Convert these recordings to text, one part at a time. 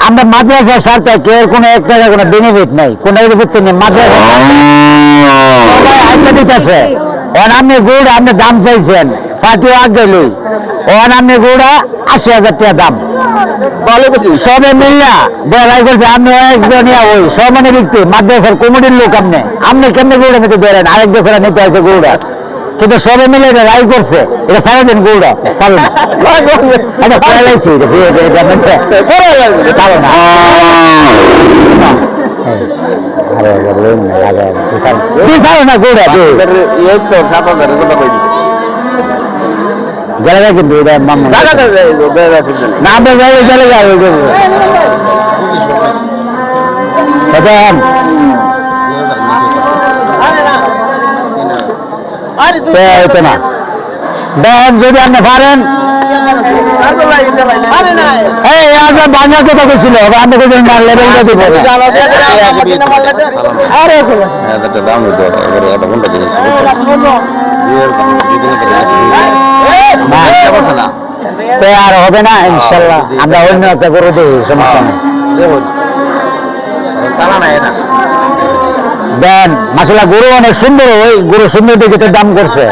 আমরা মাদ্রাসার সাথে কেউ কোনো এক টাকা কোনো বেনিফিট নাই, কোনো বুঝছেন মাদ্রাসা দিতেছে। আপনি গুড় আপনি দাম চাইছেন পার্টিও আগে লই, আপনি গুড়া 80,000 টাকা দাম সবে মিল্লা বেড়াই করছে। আপনি একজনিয়া ওই সমানে ব্যক্তি মাদ্রাসার কমিটির লোক, আপনি কেমনি গুড়া নিতে ধরেন আরেক দেশের নিতে আছে গুড়া, কিন্তু সবে মিলে এটা রাই করছে। এটা সারা দিন গুড়া সারো না গুড়া গেলে কিন্তু না চলে যাবে না দেন যদি আপনি পারেন। বাংলা কথা বলছিল আপনি আর হবে না ইনশাল্লাহ, আমরা অন্য একটা করে দিই, সমস্যা নেই। দেন মাসাল্লাহ গরু অনেক সুন্দর, ওই গরু সুন্দর দেখে দাম করছে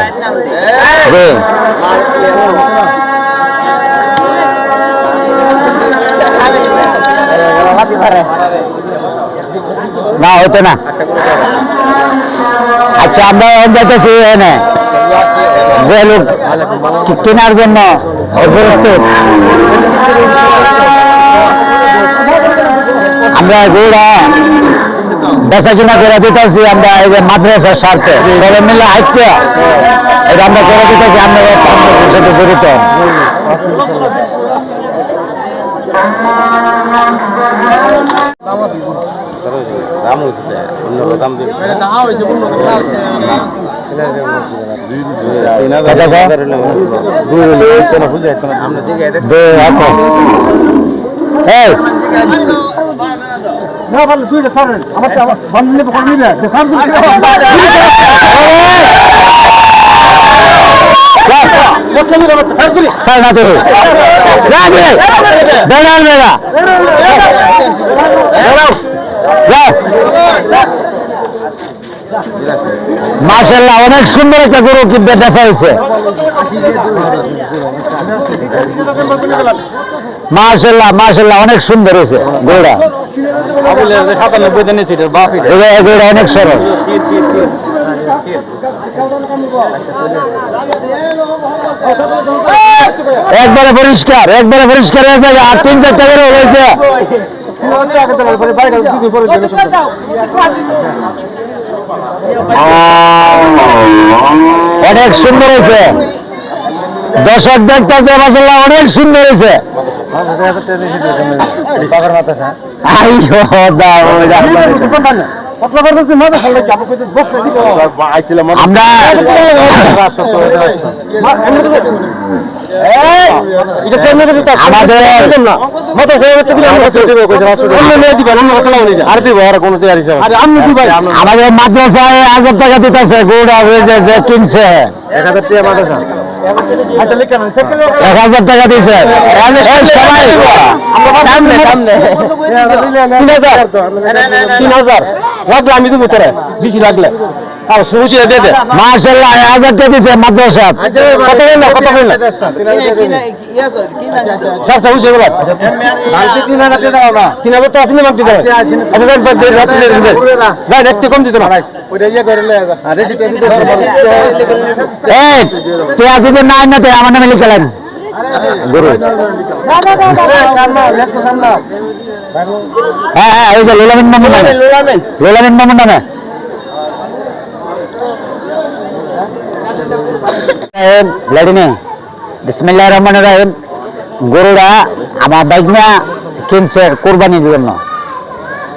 না হতো না। আচ্ছা আমরা যাইতেছি এনে যে লোক কেনার জন্য আমরা গরুরা বেচা কিনা করে দিতেছি। আমরা এই যে মাদ্রাসার স্বার্থে সবাই মিলে হাইটে এটা আমরা করে দিতেছি, আমরা সাথে জড়িত। না ভালো তুই ছাড়েন আমার বান্ধব কর্মী না ছাড় মাশাআল্লাহ অনেক সুন্দর একটা গরু কি বেচা হয়েছে। মাশাআল্লাহ মাশাআল্লাহ অনেক সুন্দর হয়েছে গরুটা, অনেক সরল। একবারে পরিষ্কার হয়ে যাবে। আর 3-4টা করে হয়েছে অনেক সুন্দর হয়েছে। দর্শক দেখতেছে মাশাআল্লাহ অনেক সুন্দর হয়েছে। আমাদের মাদ্রাসায় 1000 টাকা দিতেছে গরুটা যে কিনছে 1000 টাকা দিয়েছে সবাই। 3000 লাগলে আমি দেবো, তোরা বেশি লাগলে মাশাআল্লাহ 1000 টাকা দিয়েছে মাদ্রাসা। কত বলল একটু কম দিত না যদি না আনতে আমার নামে লিখলেন গরু। হ্যাঁ হ্যাঁ এই যে লোলামিন মামুন নামে বিসমিল্লাহির রহমানির রহিম। গরুরা আমার বাইকনা কিনছে কোরবানির জন্য।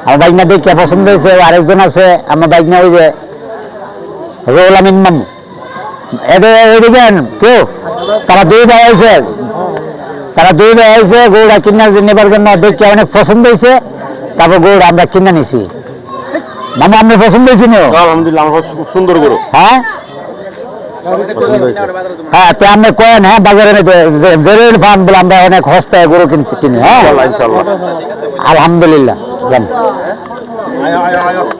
আমার বাইকনা দেখে পছন্দ হয়েছে। আরেকজন আছে আমার বাইকনা, ওই যে রোল আমিন মামু, এদের এদিকে কেউ, তারা দুই ভাই আছে, গরুটা কিনে নেবার জন্য দেখে অনেক পছন্দ হয়েছে, তারপর গরুটা আমরা কিনে নিছি। মামা আপনার পছন্দ হয়েছে না? আলহামদুলিল্লাহ, আমার খুব সুন্দর গরু। হ্যাঁ হ্যাঁ, তো আপনি কয়েন, হ্যাঁ বাজারে জেরের ফান বলে আমরা অনেক হস্তায় গরু কিনি। হ্যাঁ ইনশাআল্লাহ। আলহামদুলিল্লাহ।